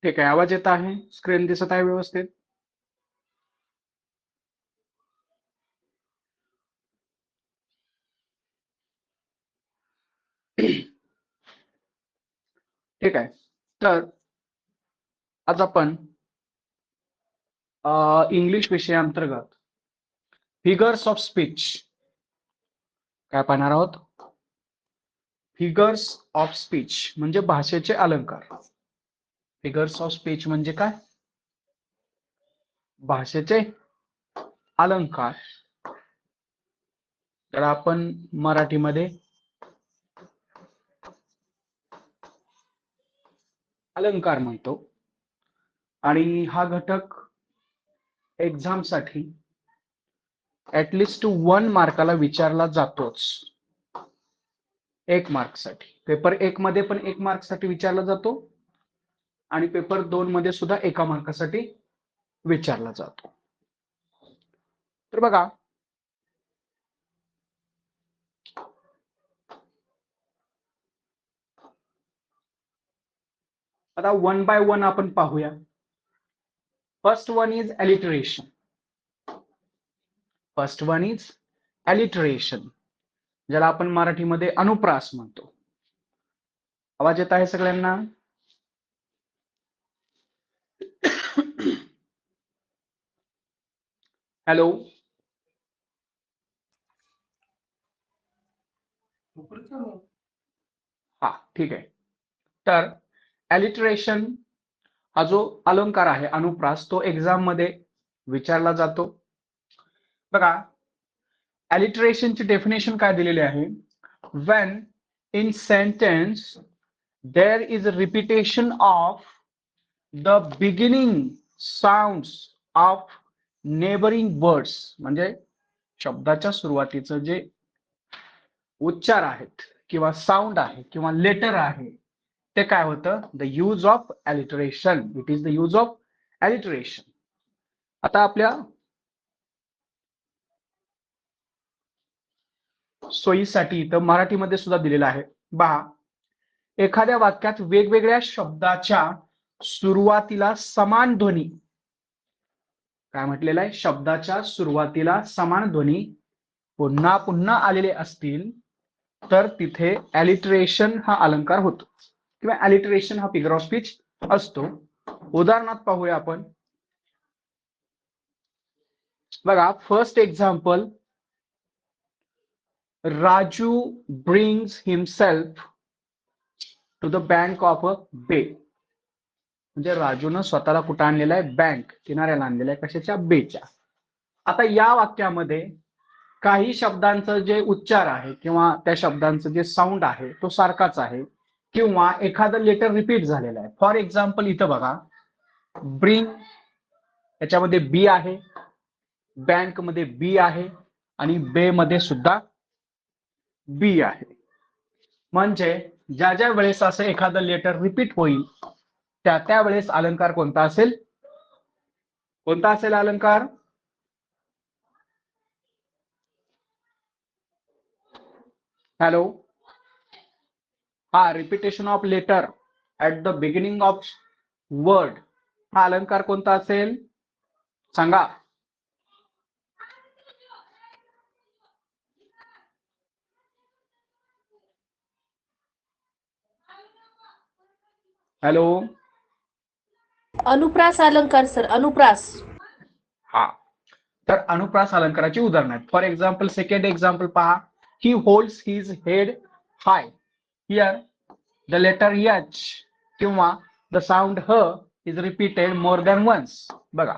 ठीक आहे, आवाज येत आहे, स्क्रीन दिसत आहे व्यवस्थित? ठीक आहे. तर आज आपण इंग्लिश विषयाअंतर्गत फिगर्स ऑफ स्पीच काय पाहणार आहोत. फिगर्स ऑफ स्पीच म्हणजे भाषेचे अलंकार. फिगर्स ऑफ स्पीच म्हणजे काय? भाषेचे अलंकार. तर आपण मराठीमध्ये अलंकार म्हणतो आणि हा घटक एक्झाम साठी ऍटलिस्ट 1 मार्काला विचारला जातोच. 1 मार्कसाठी. पेपर 1 मध्ये पण 1 मार्कसाठी विचारला जातो आणि पेपर 2 मध्ये सुद्धा 1 मार्कासाठी विचारला जातो. तर बघा, आता 1 बाय 1 आपण पाहूया. First one is alliteration. First one is alliteration, ज्याला आपण मराठीमध्ये अनुप्रास म्हणतो. आवाज येत आहे सगळ्यांना? हॅलो, हा ठीक आहे. तर अलिटरेशन हा जो अलंकार आहे अनुप्रास, तो एक्झाम मध्ये विचारला जातो. बघा, अलिटरेशनची डेफिनेशन काय दिलेली आहे? When in sentence there is a repetition of the beginning sounds of neighbouring words, म्हणजे शब्दाच्या सुरुवातीचं जे उच्चार आहेत किंवा साऊंड आहे किंवा लेटर आहे ते काय होतं? The use of alliteration. It is the use of alliteration. आता आपल्या सोयीसाठी इथं मराठीमध्ये सुद्धा दिलेलं आहे. पहा, एखाद्या वाक्यात वेगवेगळ्या शब्दाच्या सुरुवातीला समान ध्वनी, काय म्हटलेलं आहे? शब्दाच्या सुरुवातीला समान ध्वनी पुन्हा पुन्हा आलेले असतील तर तिथे अलिटरेशन हा अलंकार होतो किंवा अलिटरेशन हा फिगर ऑफ स्पीच असतो. उदाहरणार्थ पाहूया आपण. बघा, first example, Raju brings himself to the bank of a bay. म्हणजे राजूनं स्वतःला कुठं आणलेलं आहे? बँक किनाऱ्याला आणलेलं आहे. कशाच्या? बेच्या. आता या वाक्यामध्ये काही शब्दांचं जे उच्चार आहे किंवा त्या शब्दांचं जे साऊंड आहे तो सारखाच आहे किंवा एखादं लेटर रिपीट झालेलं आहे. फॉर एक्झाम्पल इथं बघा, ब्रिंग याच्यामध्ये बी आहे, बँक मध्ये बी आहे आणि बे मध्ये सुद्धा बी आहे. म्हणजे ज्या ज्या वेळेस असं एखादं लेटर रिपीट होईल त्या वेळेस अलंकार कोणता असेल? कोणता असेल अलंकार? हॅलो, हा, repetition of letter at the beginning of word हा अलंकार कोणता असेल? सांगा. हॅलो, अनुप्रास अलंकार सर, अनुप्रास. हा, तर अनुप्रास अलंकाराची उदाहरण आहेत. फॉर एक्झाम्पल, सेकंड एक्झाम्पल पहा, he holds his head high. Here the letter H किंवा द साऊंड ह is repeated more than once. बघा,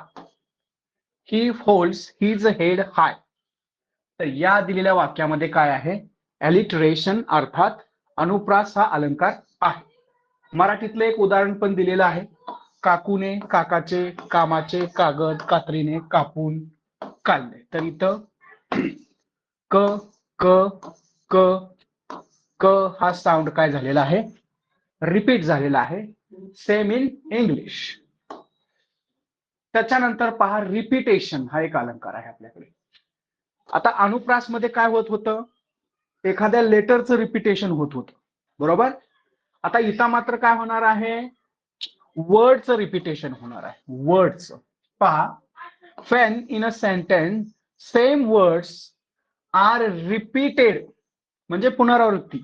he holds his head high. तर या दिलेल्या वाक्यामध्ये काय आहे? अलिटरेशन अर्थात अनुप्रास हा अलंकार आहे. मराठीतलं एक उदाहरण पण दिलेलं आहे. काकूने काकाचे कामाचे कागद कात्रीने कापून काढले. तर इथं क क क क हा साऊंड काय झालेला आहे? रिपीट झालेला आहे. Same in English. त्याच्यानंतर पहा, रिपिटेशन हा एक अलंकार आहे आपल्याकडे. आता अनुप्रास मध्ये काय होत होतं? एखाद्या लेटरचं रिपिटेशन होत होतं, बरोबर. आता इथं मात्र काय होणार आहे? वर्डचं रिपिटेशन होणार आहे. वर्डचं पहा, when in a sentence same words are repeated म्हणजे पुनरावृत्ती,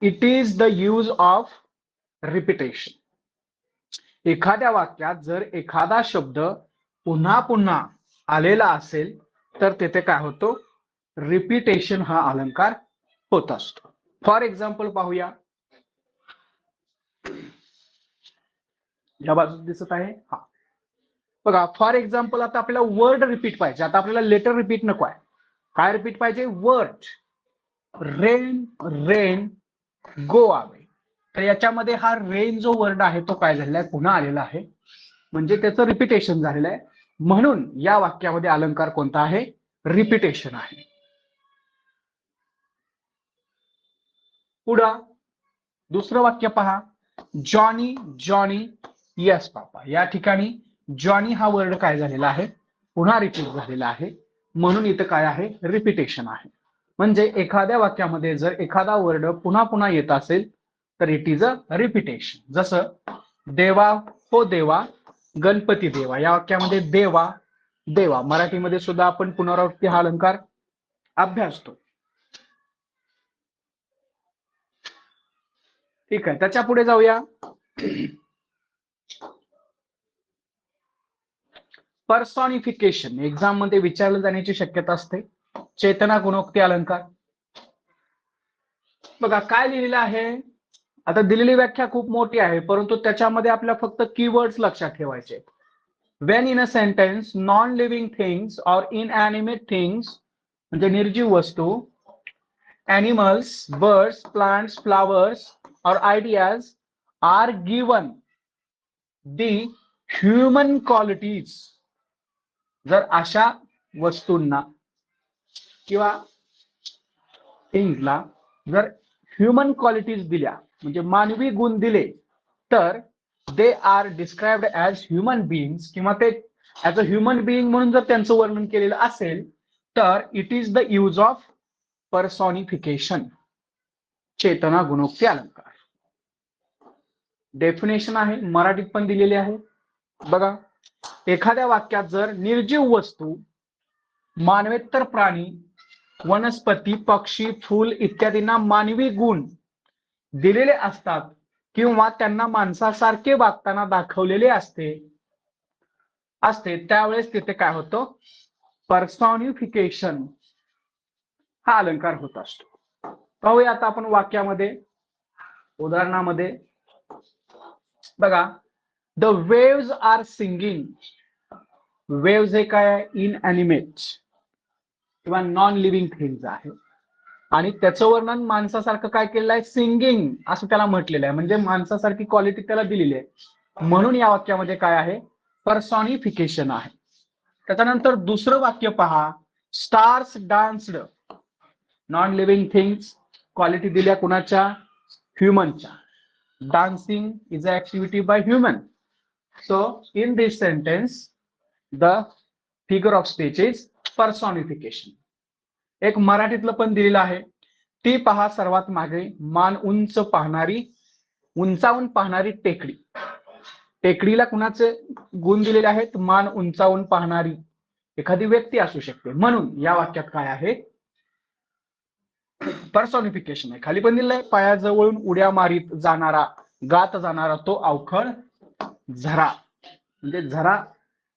it is the use of repetition. एखाद्या वाक्यात जर एखादा शब्द पुन्हा पुन्हा आलेला असेल तर तेथे काय होतो, रिपिटेशन हा अलंकार होत असतो. फॉर एक्झाम्पल पाहूया, या बाजूस दिसत आहे. हा बघा, फॉर एक्झाम्पल आता आपल्याला वर्ड रिपीट पाहिजे. आता आपल्याला लेटर रिपीट नको आहे. काय रिपीट पाहिजे? Word. Rain, rain, go away. तर याच्यामध्ये हा रेन जो वर्ड आहे तो काय झालेला आहे, पुन्हा आलेला आहे, म्हणजे त्याचं रिपिटेशन झालेलं आहे. म्हणून या वाक्यामध्ये अलंकार कोणता आहे? रिपिटेशन आहे. पुढं दुसरं वाक्य पहा, जॉनी, जॉनी, यस पापा. या ठिकाणी जॉनी हा वर्ड काय झालेला आहे, पुन्हा रिपीट झालेला आहे. म्हणून इथं काय आहे? रिपिटेशन आहे. म्हणजे एखाद्या वाक्यामध्ये जर एखादा वर्ड पुन्हा पुन्हा येत असेल तर इट इज अ रिपिटेशन. जसं देवा हो देवा, गणपती देवा. या वाक्यामध्ये देवा, देवा, मराठीमध्ये सुद्धा आपण पुनरावृत्ती हा अलंकार अभ्यासतो. ठीक आहे, त्याच्या पुढे जाऊया. पर्सॉनिफिकेशन एक्झाम मध्ये विचारलं जाण्याची शक्यता असते. चेतना गुणोक्ती अलंकार. बघा काय लिहिलेलं आहे. आता दिलेली व्याख्या खूप मोठी आहे, परंतु त्याच्यामध्ये आपल्याला फक्त कीवर्ड्स लक्षात ठेवायचे. Wien in a sentence non living things or inanimate things म्हणजे निर्जीव वस्तू, एनिमल्स, बर्ड्स, प्लांट्स, फ्लावर्स और ideas R given the human qualities. जर अशा वस्तूंना किंवा थिंग्सला जर ह्युमन क्वालिटीज दिल्या म्हणजे मानवी गुण दिले तर they are described as human beings, किंवा ते ॲज अ ह्युमन बीइंग म्हणून जर त्यांचं वर्णन केलेलं असेल तर it is the use of personification, चेतना गुणोक्ती अलंकार. डेफिनेशन आहे, मराठीत पण दिलेली आहे. बघा, एखाद्या वाक्यात जर निर्जीव वस्तू, मानवेतर प्राणी, वनस्पती, पक्षी, फूल इत्यादींना मानवी गुण दिलेले असतात किंवा त्यांना माणसासारखे वागताना दाखवलेले असते त्यावेळेस तिथे काय होतं? पर्सॉनिफिकेशन हा अलंकार होत असतो. पाहूया आता आपण वाक्यामध्ये, उदाहरणामध्ये. बघा, the waves are singing. Waves हे काय आहे? इनएनिमेट किंवा नॉन लिव्हिंग थिंग्स आहे, आणि त्याचं वर्णन माणसासारखं काय केलेलं आहे? सिंगिंग असं त्याला म्हटलेलं आहे, म्हणजे माणसासारखी क्वालिटी त्याला दिलेली आहे. म्हणून या वाक्यामध्ये काय आहे? पर्सॉनिफिकेशन आहे. त्याच्यानंतर दुसरं वाक्य पहा, stars danced. Non living things quality दिल्या कुणाच्या? ह्युमनच्या. Dancing is a activity by human. So in this sentence the figure of speech is personification. एक मराठीतलं पण दिलेलं आहे, ती पहा सर्वात मागे, मान उंच पाहणारी, उंचावून पाहणारी टेकडी. टेकडीला कुणाचे गुण दिलेले आहेत? मान उंचावून पाहणारी एखादी व्यक्ती असू शकते. म्हणून या वाक्यात काय आहे? पर्सॉनिफिकेशन आहे. खाली पण दिलंय, पायाजवळून उड्या मारीत जाणारा, गात जाणारा तो अवखळ झरा. म्हणजे झरा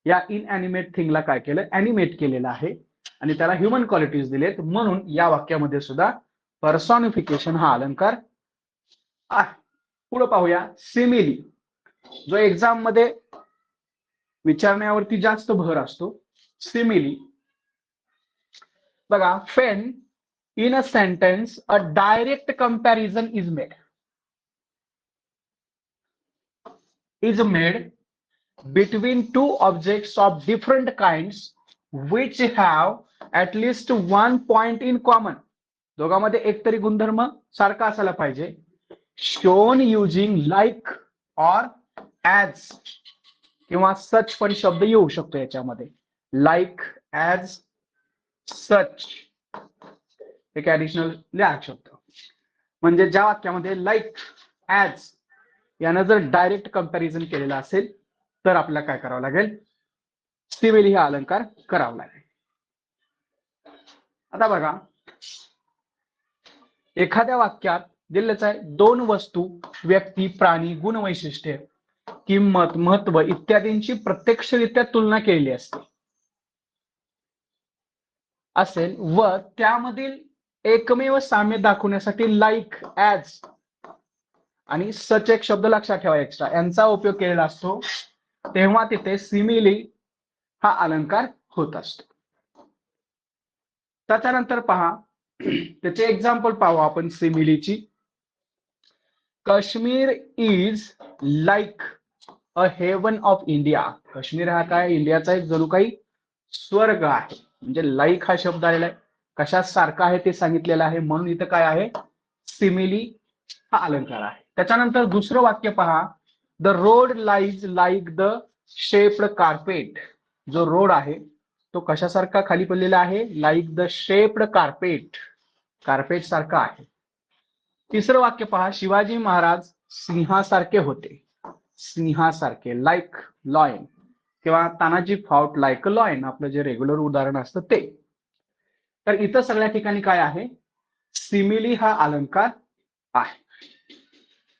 या इनएनिमेट थिंगला काय केलं? ऍनिमेट केलेलं आहे आणि त्याला ह्युमन क्वालिटीज दिलेत. म्हणून या वाक्यामध्ये सुद्धा पर्सॉनिफिकेशन हा अलंकार आहे. पुढे पाहूया, सिमिली, जो एक्झाम मध्ये विचारण्यावरती जास्त भर असतो. सिमिली बघा, when in a sentence a direct comparison is made between two objects of different kinds which have at least one point in common. दोघांमध्ये एक तरी गुणधर्म सारखा असायला पाहिजे. shown using like or as किंवा such पण शब्द येऊ शकतो याच्यामध्ये. like, as, such एक ऍडिशनल शब्द. म्हणजे ज्या वाक्यामध्ये like, as यानं जर डायरेक्ट कंपॅरिझन केलेलं असेल तर आपल्याला काय करावं लागेल, सिमिली हा अलंकार करावा लागेल. आता बघा, एखाद्या वाक्यात दिलेलंच आहे दोन वस्तू, व्यक्ती, प्राणी, गुणवैशिष्ट्ये, किंमत, महत्व इत्यादींची प्रत्यक्षरित्या तुलना केलेली असते असेल व त्यामधील एकमेव साम्य दाखवण्यासाठी लाईक, ॲज आणि सच एक शब्द लक्षात ठेवा एक्स्ट्रा यांचा उपयोग केलेला असतो, तेव्हा तिथे सिमिली हा अलंकार होत असतो. त्याच्यानंतर पहा, त्याचे एक्झाम्पल पाहू आपण सिमिलीची. Kashmir is like a heaven of India. Kashmir हा काय इंडियाचा एक जणू काही स्वर्ग आहे. म्हणजे लाईक हा शब्द आलेला आहे, कशा सारखा आहे ते सांगितलेलं आहे, म्हणून इथं काय आहे, सिमिली हा अलंकार आहे. त्याच्यानंतर दुसरं वाक्य पहा, the road lies like the shaped carpet. जो रोड आहे तो कशासारखा खाली पडलेला आहे, like the shaped carpet, carpet सारखा आहे. तिसरं वाक्य पहा, शिवाजी महाराज सिंहासारखे होते. सिंहासारखे, लाईक लॉयन, किंवा Tanaji fought like a lion, आपलं जे रेग्युलर उदाहरण असतं ते. तर इथं सगळ्या ठिकाणी काय आहे, सिमिली हा अलंकार आहे.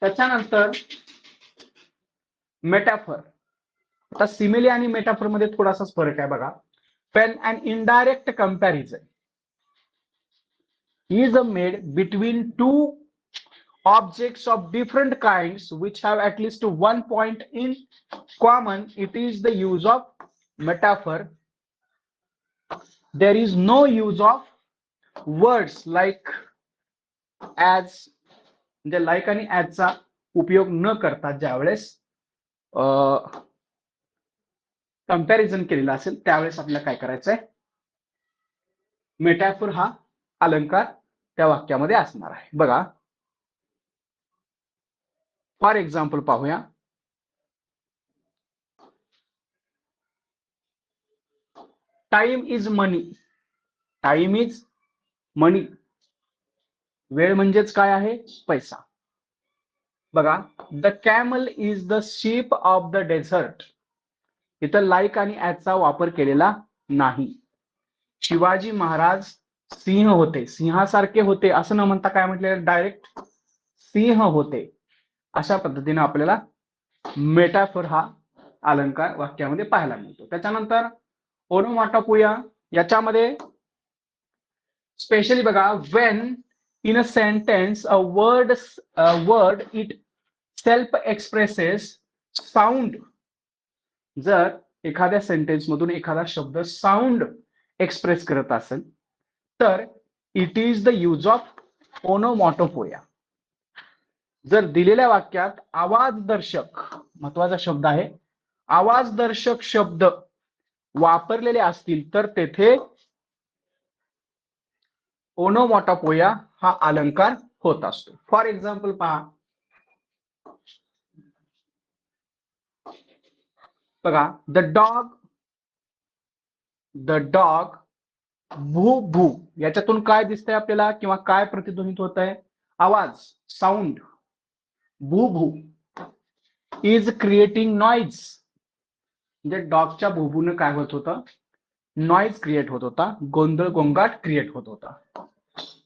त्याच्यानंतर मेटाफर. आता सिमिली आणि मेटाफर मध्ये थोडासाच फरक आहे बघा. when an indirect comparison is made between two objects of different kinds which have at least one point in common, it is the use of metaphor. There is no use of words like as. म्हणजे like आणि ॲजचा उपयोग न करता ज्यावेळेस comparison केलेलं असेल त्यावेळेस आपल्याला काय करायचंय, मेटाफोर हा अलंकार त्या वाक्यामध्ये असणार आहे. बघा, फॉर एक्झाम्पल पाहूया. Time is money. Time is money. वेळ म्हणजेच काय आहे, पैसा. बघा, the camel is the sheep of the desert. इथं लाईक आणि ॲजचा वापर केलेला नाही. शिवाजी महाराज सिंह होते, सिंहासारखे होते असं न म्हणता काय म्हटलेलं, डायरेक्ट सिंह होते. अशा पद्धतीने आपल्याला मेटाफोर हा अलंकार वाक्यामध्ये पाहायला मिळतो. त्याच्यानंतर ओनोमॅटोपोइया, याच्यामध्ये स्पेशली बघा, when in a sentence a word it self expresses sound. जर एखाद्या सेंटेन्स मधून एखादा शब्द साऊंड एक्सप्रेस करत असेल तर it is the use of onomatopoeia. जर दिलेल्या वाक्यात आवाजदर्शक, महत्वाचा शब्द आहे, आवाजदर्शक शब्द वापरलेले असतील तर तेथे ओनोमॅटोपोइया हा अलंकार होत असतो. फॉर एक्झाम्पल पहा, बघा, द डॉग भू भू. याच्यातून काय दिसतंय आपल्याला किंवा काय प्रतिध्वनित होत आहे, आवाज, साऊंड. भू भू इज क्रिएटिंग नॉइज. म्हणजे डॉगच्या भूभूने काय होत होतं, नॉइज क्रिएट होत होता, गोंधळ गोंगाट क्रिएट होत होता.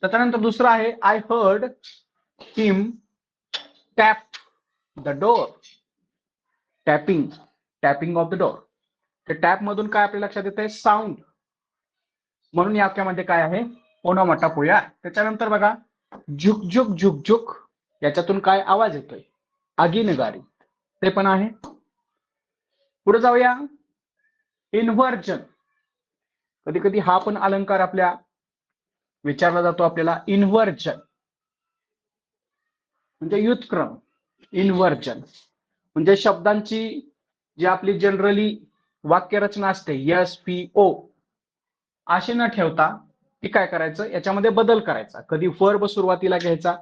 त्याच्यानंतर दुसरं आहे, I heard him tap the door. Tapping of the door. तर टॅप मधून काय आपल्या लक्षात येत आहे, साऊंड. म्हणून या वाक्यामध्ये काय आहे, ओनोमॅटोपोइया. त्याच्यानंतर बघा, झुक झुक झुक, याच्यातून काय आवाज येतोय, आगीनगारी, ते पण आहे. पुढे जाऊया, इन्व्हर्जन. कधी कधी हा पण अलंकार आपल्या विचारला जातो आपल्याला. इन्व्हर्जन म्हणजे व्युत्क्रम. इन्व्हर्जन म्हणजे शब्दांची जी आपली जनरली वाक्यरचना असते, यस पी ओ असे न ठेवता ती काय करायचं, याच्यामध्ये बदल करायचा. कधी वर्ब सुरुवातीला घ्यायचा,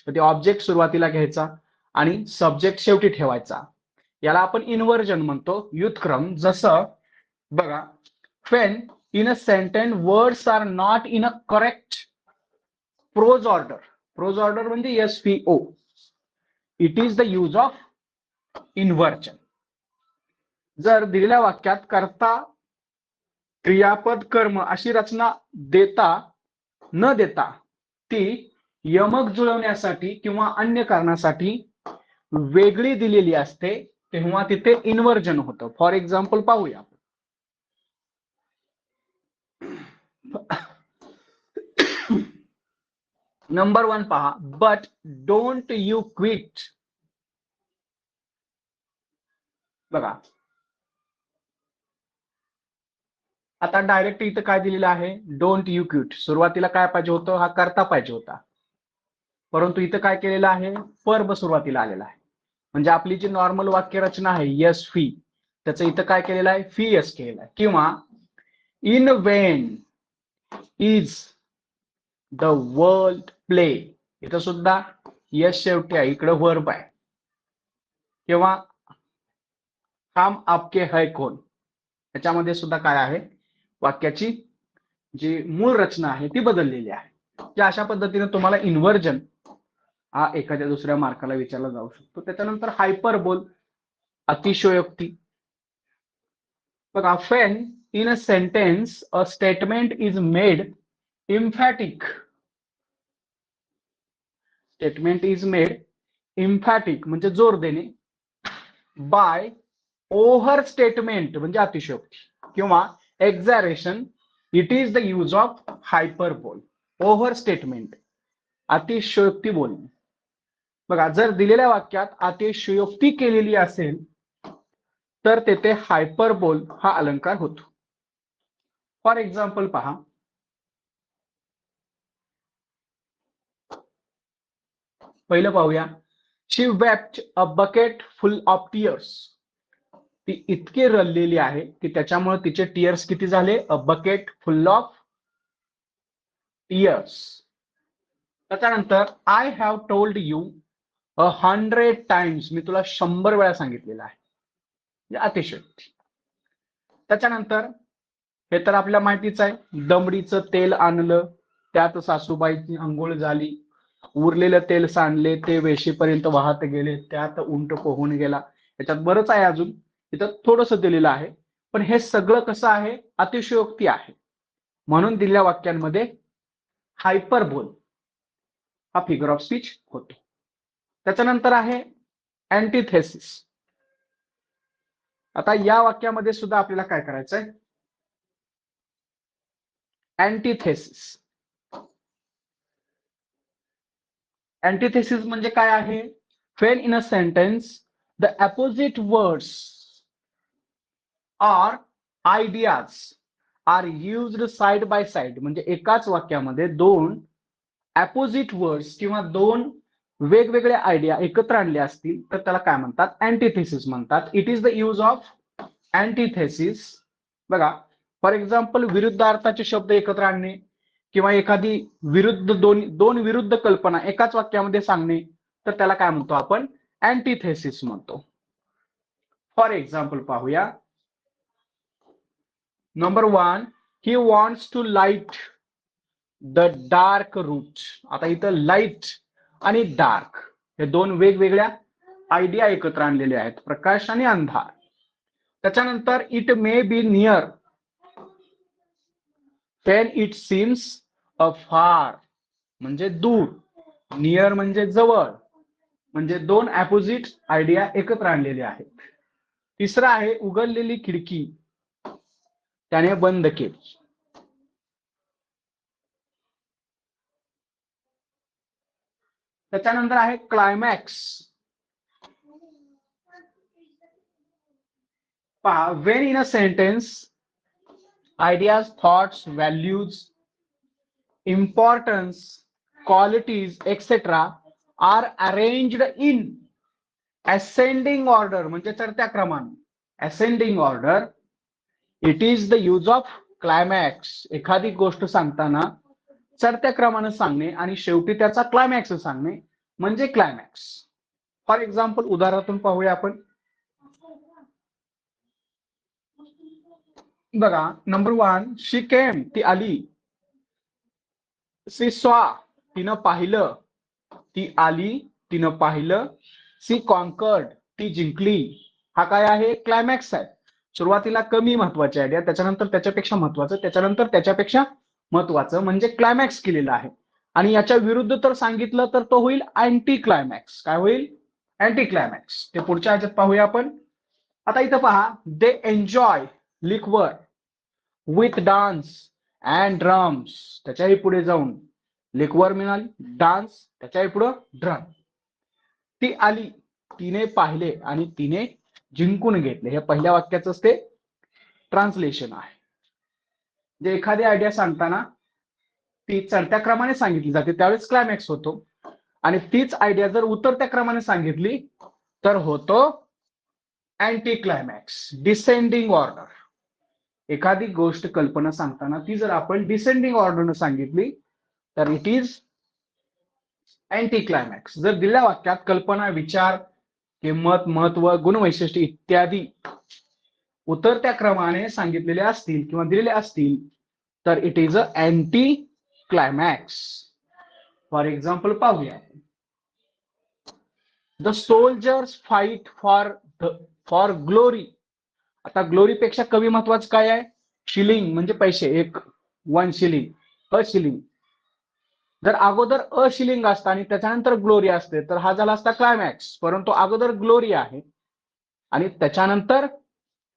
कधी ऑब्जेक्ट सुरुवातीला घ्यायचा आणि सब्जेक्ट शेवटी ठेवायचा. याला आपण इन्व्हर्जन म्हणतो, व्युत्क्रम. जसं बघा, when in a sentence words are not in a correct prose order. Prose order म्हणजे SPO. It is the use of inversion. जर दिलेल्या वाक्यात कर्ता क्रियापद कर्म अशी रचना न देता ती यमक जुळवण्यासाठी किंवा अन्य कारणासाठी वेगळी दिलेली असते तेव्हा तिथे इन्व्हर्जन होतं. फॉर एक्झाम्पल पाहूया. नंबर 1 पहा, बट डोंट यू क्विट. बघा आता डायरेक्ट इथं काय दिलेलं आहे, डोंट यू क्विट. सुरुवातीला काय पाहिजे होतं, हा कर्ता पाहिजे होता, परंतु इथं काय केलेलं आहे, वर्ब सुरुवातीला आलेला आहे. म्हणजे आपली जी नॉर्मल वाक्य रचना आहे यस फी, त्याचं इथं काय केलेलं आहे, फी यस केलेलं आहे. किंवा in Wien is the world play, इथं सुद्धा यस शेवटी आहे, इकडे वर्ब आहे. किंवा हम आपके है कौन, त्याच्यामध्ये सुद्धा काय आहे, वाक्याची जी मूळ रचना आहे ती बदललेली आहे. या अशा पद्धतीने तुम्हाला इन्व्हर्जन हा एखाद्या दुसऱ्या मार्काला विचारला जाऊ शकतो. त्याच्यानंतर हायपरबोल, अतिशयोक्ती. बघा, when in a sentence a statement is made emphatic, statement is made emphatic म्हणजे जोर देणे, by ओव्हर स्टेटमेंट म्हणजे अतिशयोक्ती, किंवा exaggeration, it is the use of hyperbole. Over statement, अतिशयोक्ती बोलणे. बघा, जर दिलेल्या वाक्यात अतिशयोक्ती केलेली असेल तर तेथे हायपरबोल हा अलंकार होतो. फॉर एक्झाम्पल पहा, पहिलं पाहूया. She wept a bucket full of tears. ती इतकी रडलेली आहे की त्याच्यामुळे तिचे टीयर्स किती झाले, a bucket full of tears. त्याच्यानंतर I have told you 100 times, मी तुला 100 वेळा सांगितलेलं आहे, अतिशयोक्ती. त्याच्यानंतर हे तर आपल्याला माहितीच आहे, दमडीचं तेल आणलं त्यात सासूबाईची अंघोळ झाली, उरलेलं तेल सांडले ते वेशीपर्यंत वाहत गेले, त्यात उंट पोहून गेला. याच्यात बरंच आहे, अजून इथं थोडस दिलेलं आहे, पण हे सगळं कसं आहे, अतिशयोक्ती आहे. म्हणून दिलेल्या वाक्यांमध्ये हायपरबोल हा फिगर ऑफ स्पीच होतो. त्याच्यानंतर आहे अँटिथेसिस. आता या वाक्यामध्ये सुद्धा आपल्याला काय करायचंय, अँटिथेसिस. अँटिथेसिस म्हणजे काय आहे, when in a sentence the opposite words or ideas are used side by side, म्हणजे एकाच वाक्यामध्ये दोन अपोजिट वर्ड्स किंवा दोन वेगवेगळ्या आयडिया एकत्र आणले असतील तर त्याला काय म्हणतात, अँटिथेसिस म्हणतात. It is the use of antithesis. बघा, फॉर एक्झाम्पल विरुद्ध अर्थाचे शब्द एकत्र आणणे किंवा एखादी दोन विरुद्ध कल्पना एकाच वाक्यामध्ये सांगणे, तर त्याला काय म्हणतो आपण, अँटिथेसिस म्हणतो. फॉर एक्झाम्पल पाहूया. Number 1, he wants to light the dark room. आता इथं लाईट आणि डार्क हे दोन वेगवेगळ्या आयडिया एकत्र आणलेले आहेत, प्रकाश आणि अंधार. त्याच्यानंतर it may be near when it seems afar, म्हणजे दूर, नियर म्हणजे जवळ, म्हणजे दोन अपोजिट आयडिया एकत्र आणलेले आहेत. तिसरा आहे उघडलेली खिडकी त्याने बंद केली. त्याच्यानंतर आहे क्लायमॅक्स. पहा, when in a sentence ideas, thoughts, values, importance, qualities, etc. are arranged in ascending order, म्हणजे चढत्या क्रमाने, ascending order, it is the use of climax. एखादी गोष्ट सांगताना चढत्या क्रमाने सांगणे आणि शेवटी त्याचा क्लायमॅक्स सांगणे म्हणजे क्लायमॅक्स. फॉर एक्झाम्पल उदाहरणातून पाहूया आपण. बघा, नंबर 1, शी केम, ती आली. सी सॉ, तिनं पाहिलं, ती आली, तिनं पाहिलं. सी कॉन्कर्ड, ती जिंकली. हा काय आहे? क्लायमॅक्स आहे. सुरुवातीला कमी महत्वाची आयडिया, त्याच्यानंतर त्याच्यापेक्षा महत्वाचं, त्याच्यानंतर त्याच्यापेक्षा महत्वाचं, म्हणजे क्लायमॅक्स केलेलं आहे. आणि याच्या विरुद्ध तर सांगितलं तर तो होईल अँटी क्लायमॅक्स. काय होईल? Anti climax. ते पुढच्या ह्याच्यात पाहूया आपण. आता इथं पहा, they enjoy liquor with dance and drums. त्याच्याही पुढे जाऊन लिक्वर मिळाली, डान्स, त्याच्याही पुढे ड्रम. ती आली, तिने पाहिले आणि तिने जिंकून घेतले. हे पहिल्या वाक्याचंच ते ट्रान्सलेशन आहे. जे एखादी आयडिया सांगताना ती चढत्या क्रमाने सांगितली जाते त्यावेळेस क्लायमॅक्स होतो, आणि तीच आयडिया जर उतरत्या क्रमाने सांगितली तर होतो अँटी क्लायमॅक्स, डिसेंडिंग ऑर्डर. एखादी गोष्ट कल्पना सांगताना ती जर आपण डिसेंडिंग ऑर्डरनं सांगितली तर इट इज अँटी क्लायमॅक्स. जर दिलेल्या वाक्यात कल्पना, विचार, किंमत, महत्व, गुणवैशिष्ट्य इत्यादी उतरत्या क्रमाने सांगितलेले असतील किंवा दिलेले असतील तर it is a anticlimax. For example पाहूया. The soldiers fight for glory. आता ग्लोरी पेक्षा कमी महत्वाचं काय आहे? शिलिंग म्हणजे पैसे. एक 1 शिलिंग, अ शिलिंग. जर अगोदर अ शिलिंग असतं आणि त्याच्यानंतर ग्लोरी असते तर हा झाला असता क्लायमॅक्स. परंतु अगोदर ग्लोरी आहे आणि त्याच्यानंतर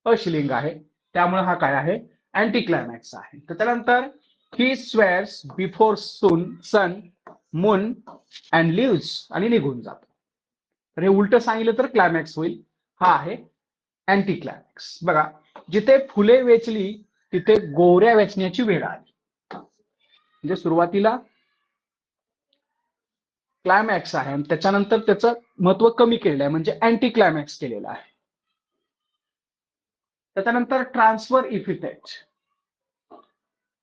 अशिलिंग आहे, त्यामुळे हा काय आहे? अँटी क्लायमॅक्स आहे. त्याच्यानंतर he swears before sun moon and leaves, आणि निघून जातो. तर हे उलट सांगितलं तर क्लायमॅक्स होईल. हा आहे अँटी क्लायमॅक्स. बघा, जिथे फुले वेचली तिथे गोऱ्या वेचण्याची वेळ आली. म्हणजे सुरुवातीला क्लायमॅक्स आहे आणि त्याच्यानंतर त्याचं महत्व कमी केलेलं आहे, म्हणजे अँटी क्लायमॅक्स केलेलं आहे. त्याच्यानंतर ट्रान्सफर इफिटेक्ट.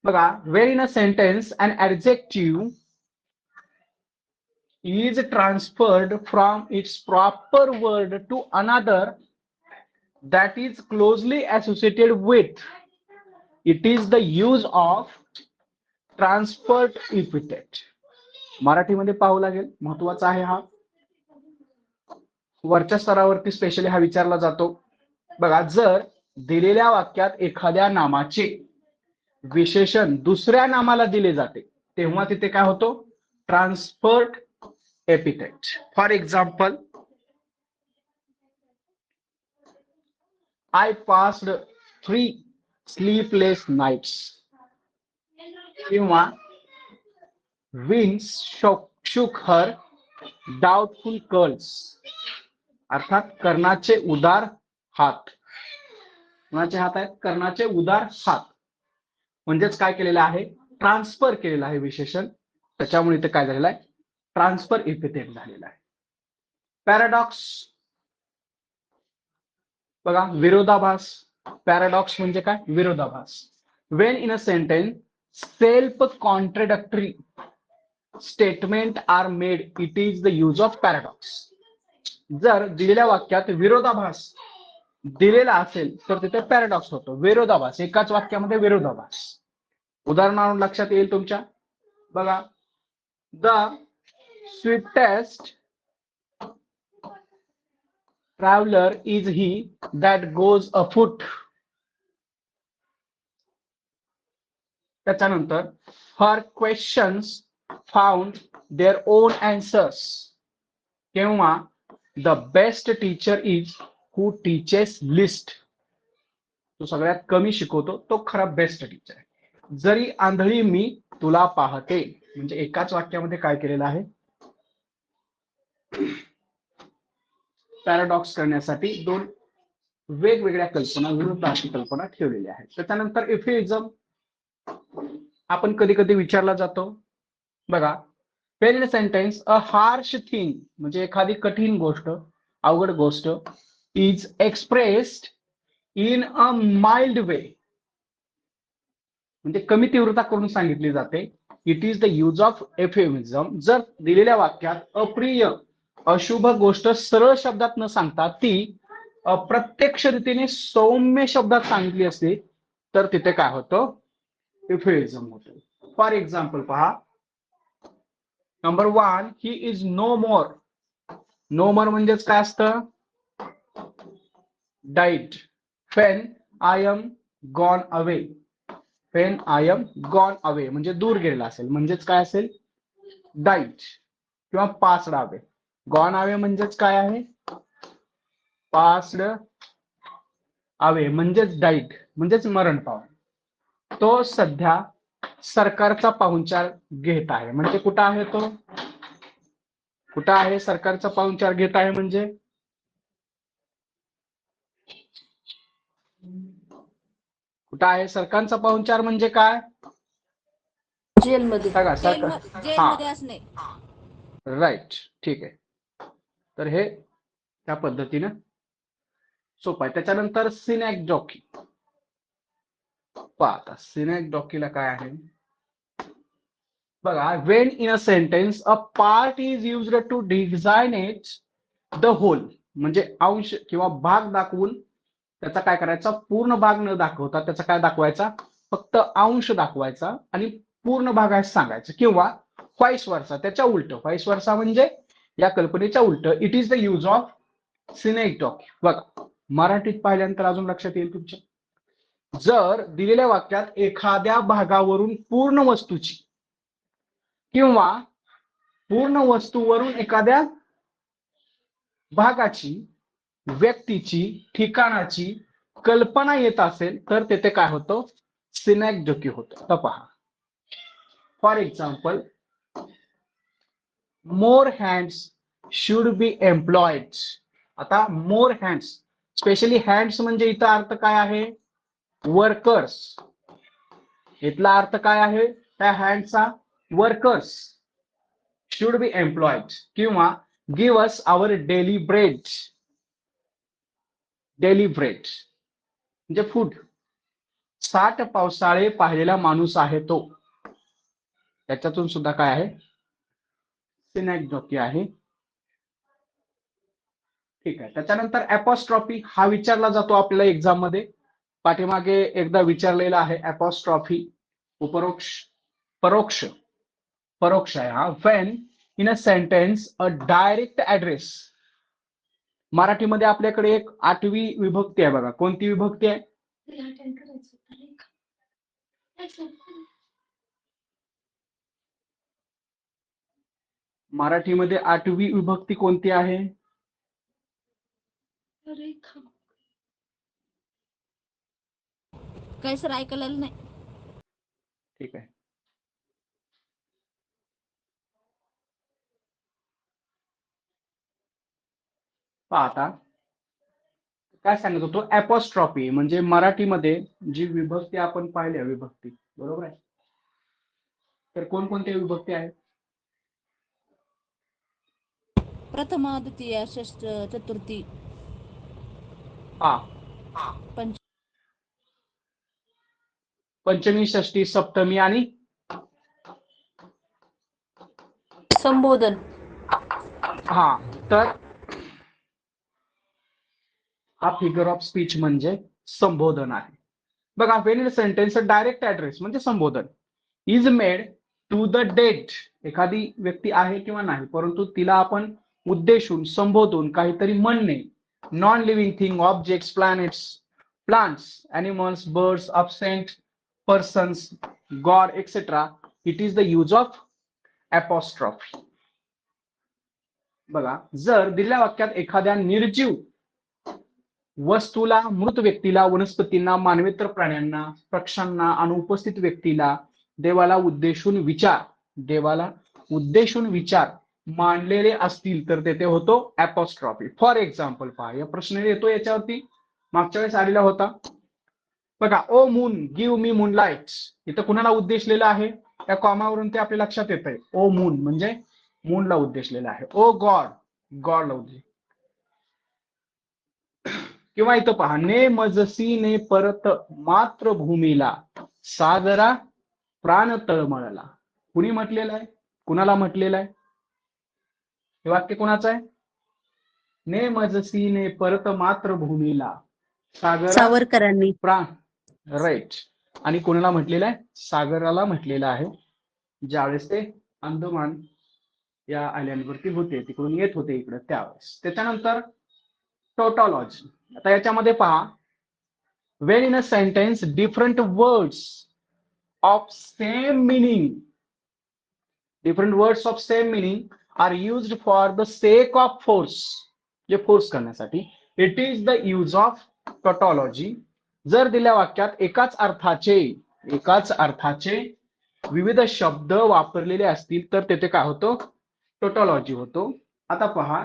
बघा, where in a sentence an adjective is transferred from its proper word to another that is closely associated with it is the use of transferred epithet. मराठीमध्ये पाहावं लागेल, महत्वाचा आहे हा. वरच्या स्तरावरती स्पेशली हा विचारला जातो. बघा, जर दिलेल्या वाक्यात एखाद्या नामाचे विशेषण दुसऱ्या नामाला दिले जाते तेव्हा तिथे काय होतो? Transferred epithet. For example, I passed 3 sleepless nights. किंवा winds shook her doubtful curls. अर्थात कर्णाचे उदार हात. कोणाचे हात आहेत? कर्णाचे उदार हात. म्हणजेच काय केलेलं आहे? ट्रान्सफर केलेलं आहे विशेषण. त्याच्यामुळे इथे काय झालेलं आहे? ट्रान्सफर एपिथेट झालेला आहे. पॅराडॉक्स. बघा, विरोधाभास. पॅराडॉक्स म्हणजे काय? विरोधाभास. When in a sentence self contradictory statement are made it is the use of paradox. जर दिलेल्या वाक्यात विरोधाभास दिलेला असेल तर तिथे पॅराडॉक्स होतो. विरोधाभास, एकाच वाक्यामध्ये विरोधाभास. उदाहरणावरून लक्षात येईल तुमच्या. बघा, the sweetest traveler is he that goes afoot. त्याच्यानंतर her questions found their own answers. किंवा the best teacher is who teaches least. तो सगळ्यात कमी शिकवतो तो खरा बेस्ट टीचर आहे. जरी आंधळी मी तुला पाहते. म्हणजे एकाच वाक्यामध्ये काय केलेलं आहे? पॅराडॉक्स करण्यासाठी दोन वेगवेगळ्या कल्पना, विरुद्धार्थी कल्पना ठेवलेल्या आहेत. त्याच्यानंतर इफिझम आपण कधी कधी विचारला जातो. बघा, when in sentence a harsh thing म्हणजे एखादी कठीण गोष्ट, अवघड गोष्ट is expressed in a mild way, म्हणजे कमी तीव्रता करून सांगितली जाते. It is the use of euphemism. जर दिलेल्या वाक्यात अप्रिय, अशुभ गोष्ट सरळ शब्दात न सांगता ती अप्रत्यक्ष रीतीने सौम्य शब्दात सांगितली असते तर तिथे काय होतं? इफेमिझम होतं. फॉर एक्झाम्पल पहा, number 1, he is no more. No more म्हणजेच काय असतं? Died when I am gone away. when I am gone away म्हणजे दूर गेलेला असेल, म्हणजेच काय असेल, डाईट किंवा पास्ड अवे. गॉन अवे म्हणजेच काय आहे, पास्ड अवे म्हणजेच डाईट म्हणजेच मरण पावला. तो सध्या सरकारचा पाहुणचार घेत आहे. म्हणजे कुठं आहे तो, कुठं आहे सरकारचा पाहुणचार घेत आहे म्हणजे कुठं आहे सरकारचा पाहुणचार म्हणजे काय जेलमध्ये. सांगा सरकार. हा जेलमध्ये असणे. राईट, ठीक आहे. तर हे त्या पद्धतीनं सोपं आहे. त्याच्यानंतर सिनॅक्डॉकी. पहा आता सिनॅक्डॉकीला काय आहे बघा. When in a sentence a part is used to designate the whole म्हणजे अंश किंवा भाग दाखवून त्याचा काय करायचा, पूर्ण भाग न दाखवता त्याचा काय दाखवायचा, फक्त अंश दाखवायचा आणि पूर्ण भाग आहे सांगायचं. किंवा व्हाईस वर्सा, त्याच्या उलट. व्हाईस वर्सा म्हणजे या कल्पनेच्या उलट. It is the use of synecdoche. बघा मराठीत पाहिल्यानंतर अजून लक्षात येईल तुमच्या. जर दिलेल्या वाक्यात एखाद्या भागावरून पूर्ण वस्तूची किंवा पूर्ण वस्तूवरून एखाद्या भागाची, व्यक्तीची, ठिकाणाची कल्पना येत असेल तर तेथे काय होतं, सिनॅक्डॉकी होतं. आता पहा for example, more hands should be employed. आता मोर हँड्स, स्पेशली हँड्स म्हणजे इथं अर्थ काय आहे, वर्कर्स. इथला अर्थ काय आहे त्या हँडचा, वर्कर्स शुड बी एम्प्लॉयड. किंवा give us our daily bread. Daily bread म्हणजे फूड. 60 पावसाळे पाहिलेला माणूस आहे तो. त्याच्यातून सुद्धा काय आहे, सिनॅक्डॉकी आहे. ठीक आहे. त्याच्यानंतर अपॉस्ट्रॉफी हा विचारला जातो आपल्याला एक्झाम मध्ये. पाठीमागे एकदा विचारलेला आहे अपॉस्ट्रॉफी. उपरोक्ष, परोक्ष, परोक्ष आहे हा. Wien in a sentence a direct address. मराठीमध्ये आपल्याकडे एक 8वी विभक्ती आहे बघा. कोणती विभक्ती आहे, मराठीमध्ये 8वी विभक्ती कोणती आहे, काय सर ऐकलेलं नाही. ठीक आहे. पहा आता काय सांगत होतो, अपॉस्ट्रॉफी म्हणजे मराठीमध्ये जी विभक्ती आपण पाहिल्या विभक्ती, बरोबर आहे. तर कोणकोणत्या विभक्ती आहेत, प्रथमा, द्वितीय, षष्ठ, चतुर्थी, हा पंच. पंचमी, षष्ठी, सप्तमी आणि संबोधन. हा. तर हा फिगर ऑफ स्पीच म्हणजे संबोधन आहे. बघा when in sentence direct address म्हणजे संबोधन is made to the dead. एखादी व्यक्ती आहे किंवा नाही, परंतु तिला आपण उद्देशून, संबोधून काहीतरी म्हणणे. Non living thing, objects, planets, plants, animals, birds, absent persons, god etcetera. It is the use of apostrophe. बघा जर दिलेल्या वाक्यात एखाद्या निर्जीव वस्तूला, मृत व्यक्तीला, वनस्पतींना, मानवेतर प्राण्यांना, पक्ष्यांना, अनुपस्थित व्यक्तीला, देवाला उद्देशून विचार, देवाला उद्देशून विचार मांडलेले असतील तर तेथे होतो अपॉस्ट्रॉफी. फॉर एक्झाम्पल पहा, या प्रश्न येतो याच्यावरती, मागच्या वेळेस आलेला होता बघा. O moon give me moonlight. इथं कुणाला उद्देशलेलं आहे, त्या कॉमावरून ते आपल्या लक्षात येत आहे. ओ मून म्हणजे मूनला उद्देशलेलं आहे. ओ गॉड, गॉडला उद्देश. किंवा इथं पहा, ने मजसी ने परत मातृभूमीला, सागरा प्राण तळमळला. कुणी म्हटलेलं आहे, कुणाला म्हटलेलं आहे, हे वाक्य कोणाचं आहे, ने मजसी ने परत मातृभूमीला, सागरा सावरकरांनी. प्राण. राईट. आणि कोणाला म्हटलेलं आहे, सागराला म्हटलेलं आहे, ज्यावेळेस ते अंदमान या आयलँडवरती होते, तिकडून येत होते इकडे त्यावेळेस. त्याच्यानंतर टोटॉलॉजी. आता याच्यामध्ये पहा, when in a sentence different words of same meaning are used for the sake of force, जे फोर्स करण्यासाठी, it is the use of tautology. जर दिल्या वाक्यात एकाच अर्थाचे विविध शब्द वापरलेले असतील तर तेथे काय होतो, टॉटॉलॉजी होतो. आता पहा,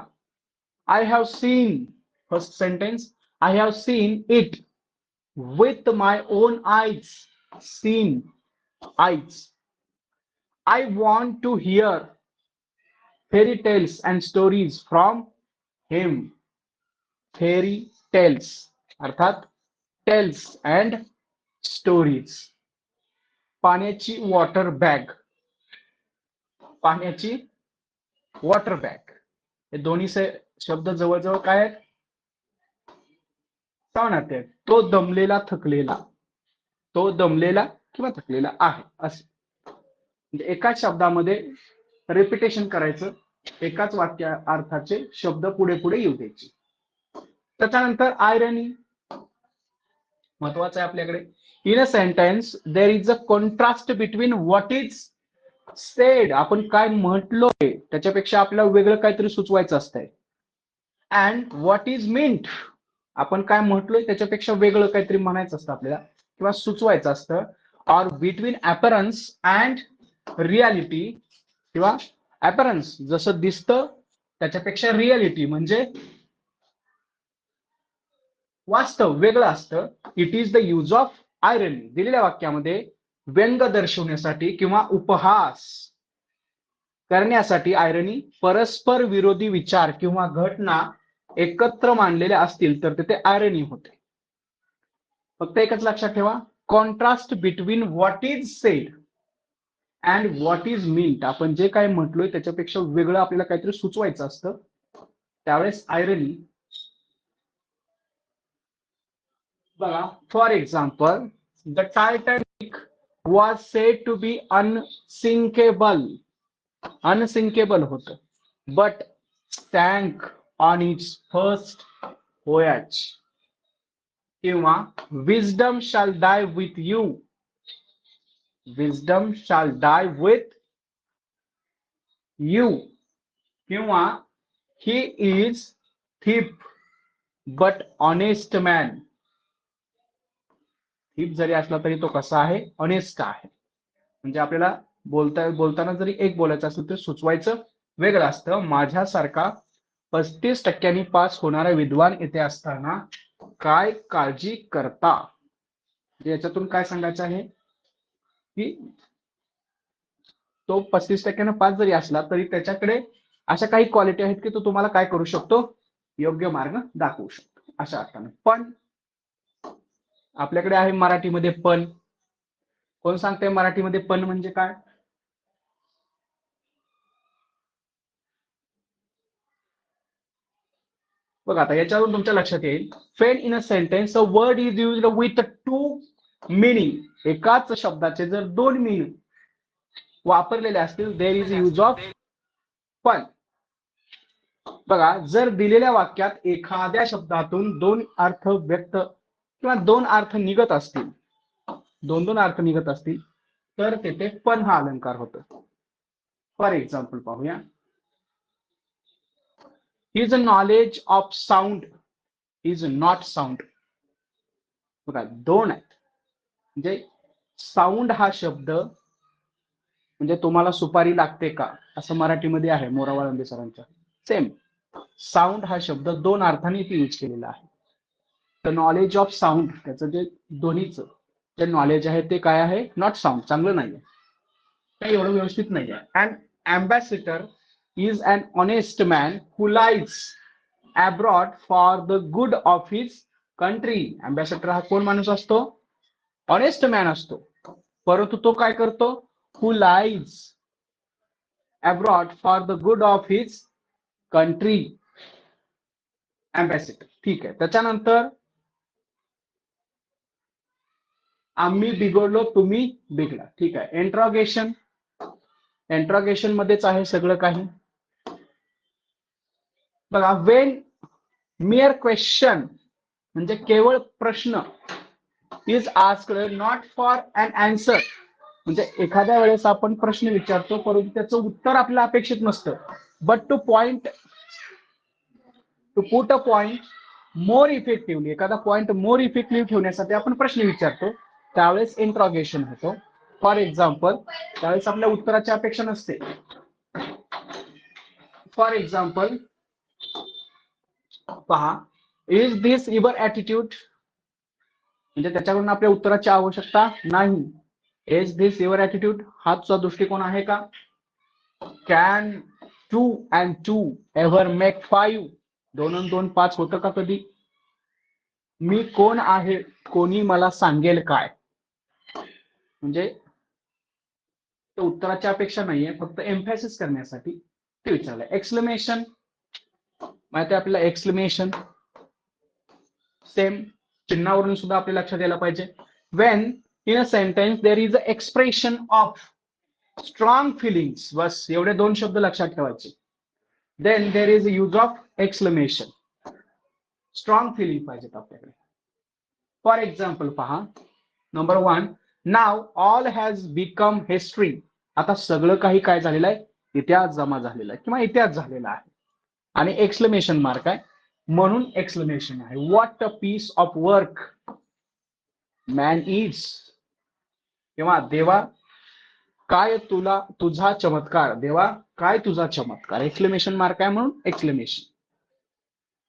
I have seen, first sentence, I have seen it with my own eyes. Seen, eyes. I want to hear fairy tales and stories from him. Fairy tales अर्थात टेल्स अँड स्टोरीज. पाण्याची water bag, पाण्याची water bag, हे दोन्ही शब्द जवळजवळ काय आहेत, सांगण्यात आहेत. तो दमलेला किंवा थकलेला आहे असे. म्हणजे एकाच शब्दामध्ये रिपिटेशन करायचं, एकाच वाक्या अर्थाचे शब्द पुढे पुढे येऊ द्यायचे. त्याच्यानंतर आयरनी महत्वाचं आहे आपल्याकडे. In a sentence there is a contrast between what is sed, आपण काय म्हटलोय त्याच्यापेक्षा आपल्याला वेगळं काहीतरी सुचवायचं असतंय, अँड व्हॉट इज मीन्ट, आपण काय म्हटलोय त्याच्यापेक्षा वेगळं काहीतरी म्हणायचं असतं आपल्याला किंवा सुचवायचं असतं. ऑर बिटवीन अपरन्स अँड रियालिटी, किंवा अपरन्स जसं दिसतं त्याच्यापेक्षा रियालिटी म्हणजे वास्तव वेगळं असतं. It is the use of आयरनी. दिलेल्या वाक्यामध्ये व्यंग दर्शवण्यासाठी किंवा उपहास करण्यासाठी आयरनी परस्पर विरोधी विचार किंवा घटना एकत्र मांडलेल्या असतील तर तिथे आयरनी होते. फक्त एकच लक्षात ठेवा, contrast between what is sed and what is meant, आपण जे काय म्हटलोय त्याच्यापेक्षा वेगळं आपल्याला काहीतरी सुचवायचं असतं, त्यावेळेस आयरनी. बघा, for example, the Titanic was said to be unsinkable होतं, but sank on its first voyage. किंवा wisdom shall die with you, wisdom shall die with you. किंवा he is thief but honest man, thief जरी असला तरी तो कसा आहे, honest आहे. म्हणजे आपल्याला बोलताना जरी एक बोलायचं असेल तर सुचवायचं वेगळं असतं. माझ्यासारखा 35% पास होणारा विद्वान येथे असताना काय काळजी करता, याच्यातून काय सांगायचं आहे की तो 35% पास जरी असला तरी त्याच्याकडे अशा काही क्वालिटी आहेत की तो तुम्हाला काय करू शकतो, योग्य मार्ग दाखवू शकतो, अशा अर्थाने. पण आपल्याकडे आहे मराठीमध्ये पण. कोण सांगते मराठीमध्ये पण म्हणजे काय? बघा, आता याच्यावरून तुमच्या लक्षात येईल, when in a sentence a word is used with two meaning. एकाच शब्दाचे जर दोन मिनिंग वापरलेले असतील देर इज यूज ऑफ पण. बघा, जर दिलेल्या वाक्यात एखाद्या शब्दातून दोन अर्थ व्यक्त किंवा दोन अर्थ निघत असतील, दोन अर्थ निघत असतील तर तेथे पण हा अलंकार होतो. फॉर एक्झाम्पल पाहूया, his knowledge of sound is not sound. बघा, दोन आहेत. म्हणजे साऊंड हा शब्द म्हणजे तुम्हाला सुपारी लागते का असं मराठीमध्ये आहे मोरावाळंबे सरांच्या. सेम साऊंड हा शब्द दोन अर्थाने इथे यूज केलेला आहे. तर नॉलेज ऑफ साऊंड, त्याचं जे दोन्हीचं जे नॉलेज आहे ते काय आहे, नॉट साऊंड, चांगलं नाहीये, काही एवढं व्यवस्थित नाही आहे. And ambassador is an honest man who lies abroad for the good of his country. Ambassador हा कोण माणूस असतो, ऑनेस्ट मॅन असतो, परंतु तो काय करतो, who lies abroad for the good of his country. Ambassador, ठीक आहे. त्याच्यानंतर आम्ही बिघडलो तुम्ही बिघडला, ठीक आहे. इंट्रॉगेशन, इंट्रॉगेशन मध्येच आहे सगळं काही. बघा, वेन mere question म्हणजे केवळ प्रश्न is asked not for an answer. म्हणजे एखाद्या वेळेस आपण प्रश्न विचारतो परंतु त्याचं उत्तर आपल्याला अपेक्षित नसतं, but to put a point more effectively, एखादा पॉइंट मोर इफेक्टिव्ह ठेवण्यासाठी आपण प्रश्न विचारतो, त्यावेळेस इंट्रॉगेशन होतो. फॉर एक्झाम्पल, त्यावेळेस आपल्या उत्तराची अपेक्षा नसते. फॉर एक्झाम्पल पहा, इज दिस युअर ॲटिट्यूड, म्हणजे त्याच्याकडून आपल्या उत्तराची आवश्यकता नाही. इज दिस युअर ॲटिट्यूड, हा तुझा दृष्टिकोन आहे का? कॅन 2 and 2 एव्हर मेक 5, 2 आणि 2 5 होतं का कधी? मी कोण आहे, कोणी मला सांगेल काय? म्हणजे ते उत्तराची अपेक्षा नाहीये, फक्त एम्फॅसिस करण्यासाठी ते विचारलंय. एक्सक्लेमेशन माहिती आहे आपल्याला, एक्सक्लेमेशन सेम चिन्हावरून सुद्धा आपल्या लक्षात यायला पाहिजे. When in a sentence there is a expression of strong feelings, बस एवढे 2 शब्द लक्षात ठेवायचे. Then there is use of exclamation. Strong feeling पाहिजेत आपल्याकडे. फॉर एक्झाम्पल पहा, number 1, now all has become history. आता सगळं काही काय झालेलं आहे? इतिहास जमा झालेला आहे किंवा इतिहास झालेला आहे. आणि एक्सक्लेमेशन मार्क आहे म्हणून एक्सक्लेमेशन आहे. What a piece of work man is, किंवा देवा काय तुझा चमत्कार, देवा काय तुझा चमत्कार. एक्सक्लेमेशन मार्क आहे म्हणून एक्सक्लेमेशन.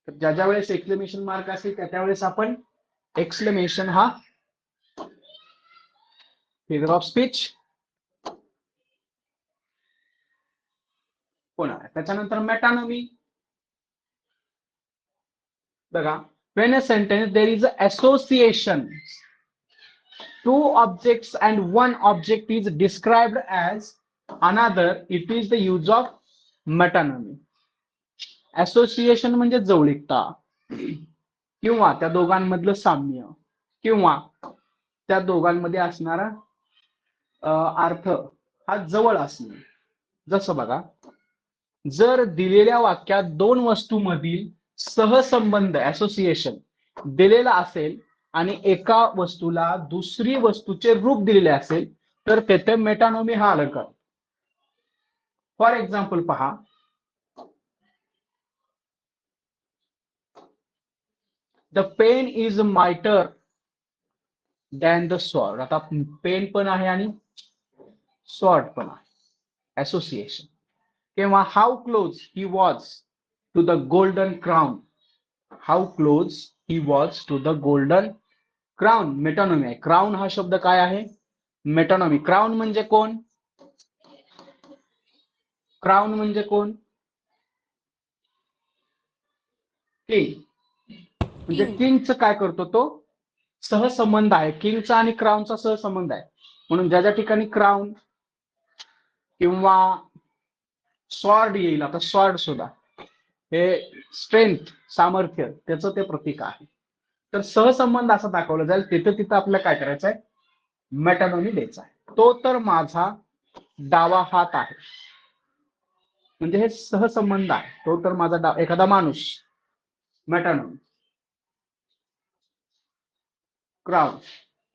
तर ज्या वेळेस एक्सक्लेमेशन मार्क असेल त्या वेळेस आपण एक्सक्लेमेशन हा फिगर ऑफ स्पीच होणार. त्याच्यानंतर मेटानॉमी बघा, when a sentence there is association, 2 objects and 1 object is described as another, it is the use of metonymy. Association म्हणजे जवळीकता किंवा त्या दोघांमधलं साम्य किंवा त्या दोघांमध्ये असणारा अर्थ हा जवळ असणे. जसं बघा, जर दिलेल्या वाक्यात 2 वस्तूंमधील सहसंबंध असोसिएशन दिलेला असेल आणि एका वस्तूला दुसरी वस्तूचे रूप दिलेले असेल तर तेथे मेटानॉमी हा अलंकार. फॉर एक्झाम्पल पहा, the pen is mightier than the sword. आता पेन पण आहे आणि स्वॉर्ड पण आहे, असोसिएशन. किंवा how close he was to the golden crown. How close he was to the golden crown, metonymy आहे. क्राउन हा शब्द काय आहे? मेटानॉमी. क्राउन म्हणजे कोण? क्राउन म्हणजे कोण? किंग. म्हणजे किंगचं काय करतो तो? सहसंबंध आहे. किंगचा आणि क्राउनचा सहसंबंध आहे. म्हणून ज्या ठिकाणी क्राउन किंवा स्वॉर्ड येईल, आता स्वॉर्ड सुद्धा हे स्ट्रेंथ, सामर्थ्य, त्याचं ते प्रतीक आहे. तर सहसंबंध असा दाखवला जाईल, तिथं आपल्याला काय करायचं आहे? मेटानॉमी द्यायचा आहे. तो तर माझा डावा हात आहे, म्हणजे हे सहसंबंध आहे. तो तर माझा एखादा माणूस, मेटानॉमी. क्राउन.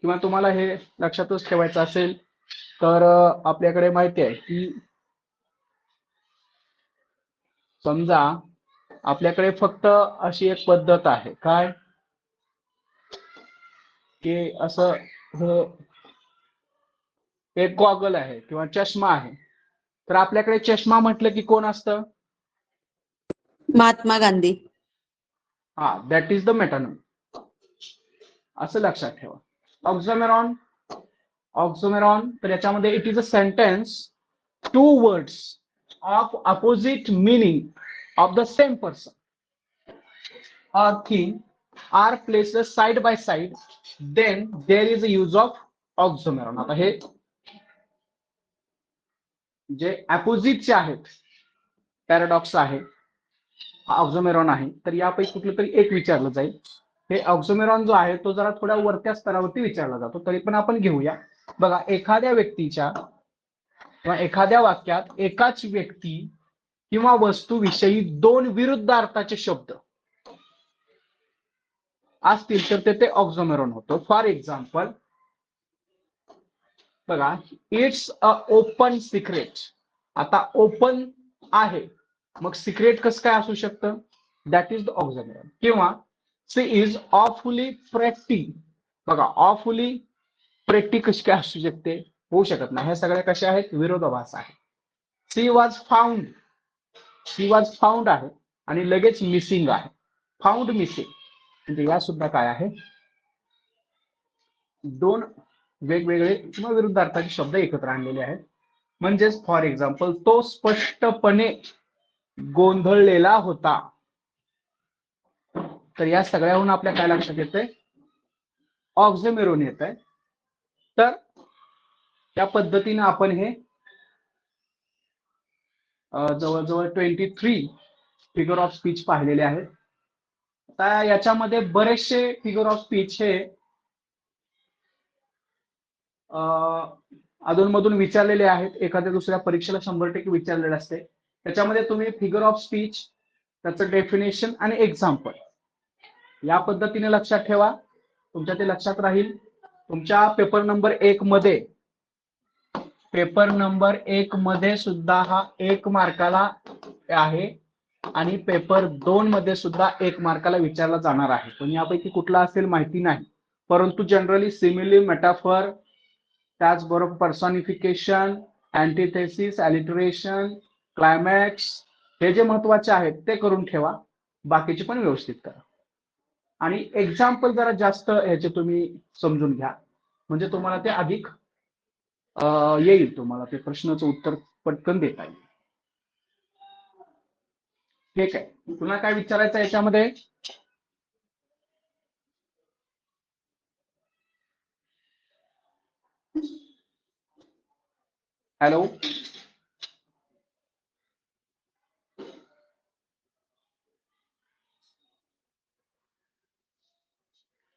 किंवा तुम्हाला हे लक्षातच ठेवायचं असेल तर आपल्याकडे माहिती आहे की समजा आपल्याकडे फक्त अशी एक पद्धत आहे काय की असं एक गॉगल आहे किंवा चष्मा आहे, तर आपल्याकडे चष्मा म्हटलं की कोण असतं? महात्मा गांधी. हा, दॅट इज द मेटानॉमी. असं लक्षात ठेवा. ऑक्झोमेरॉन. ऑक्झोमेरॉन तर याच्यामध्ये it is a sentence, 2 words of opposite meaning of the same person or thing are placed side by side, then there is a use of oxymoron. आता हे जे अपोजिटचे आहेत, पॅराडॉक्स आहे, ऑक्झोमेरॉन आहे, तर यापैकी कुठलं तरी एक विचारलं जाईल. हे ऑक्झोमेरॉन जो आहे तो जरा थोड्या वरत्या स्तरावरती विचारला जातो, तरी पण आपण घेऊया. बघा, एखाद्या व्यक्तीच्या किंवा एखाद्या वाक्यात एकाच व्यक्ती किंवा वस्तूविषयी 2 विरुद्ध अर्थाचे शब्द असतील तर ते ऑक्झोमेरॉन होतो. फॉर एक्झाम्पल बघा, इट्स अ ओपन सिक्रेट. आता ओपन आहे, मग सिक्रेट कसं काय असू शकतं? That is the oxymoron. किंवा सी इज ऑफुली प्रेटी. बघा, ऑफुली प्रेटी कशी काय असू शकते? होऊ शकत नाही. हे सगळे कसे आहेत? विरोधाभास आहे. She was found. She was found आहे आणि लगेच मिसिंग आहे. फाउंड मिसिंग म्हणजे या सुद्धा काय आहे? दोन वेगवेगळे किंवा विरुद्ध अर्थाचे शब्द एकत्र आणलेले आहेत. म्हणजेच फॉर एक्झाम्पल, तो स्पष्टपणे गोंधळलेला होता. तर या सगळ्याहून आपल्या काय लक्षात येतंय? ऑक्झोमेरॉन येत आहे. तर त्या पद्धतीने आपण हे जवळजवळ 23 फिगर ऑफ स्पीच पाहिलेले आहेत. आता याच्यामध्ये बरेचसे फिगर ऑफ स्पीच हे अधूनमधून विचारलेले आहेत. एखाद्या दुसऱ्या परीक्षेला 100% विचारलेले असते. त्याच्यामध्ये तुम्ही फिगर ऑफ स्पीच, त्याचं डेफिनेशन आणि एक्झाम्पल या पद्धतीने लक्षात ठेवा. तुमच्या ते लक्षात राहील. तुमच्या पेपर नंबर 1 मध्ये सुद्धा हा 1 मार्काला आहे आणि पेपर 2 मध्ये सुद्धा 1 मार्काला विचारला जाणार आहे. पण यापैकी कुठला असेल माहिती नाही, परंतु जनरली सिमिली, मेटाफर, त्याचबरोबर पर्सॉनिफिकेशन, अँटिथेसिस, अलिटरेशन, क्लायमॅक्स हे जे महत्वाचे आहेत ते करून ठेवा. बाकीचे पण व्यवस्थित करा. आणि एक्झाम्पल जरा जास्त ह्याचे तुम्ही समजून घ्या, म्हणजे तुम्हाला ते अधिक येईल. तुम्हाला ते प्रश्नाचं उत्तर पटकन देता येईल. ठीक आहे. तुला काय विचारायचं याच्यामध्ये? हॅलो,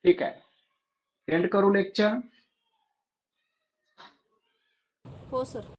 ठीक आहे. एंड करू लेक्चर. हो सर.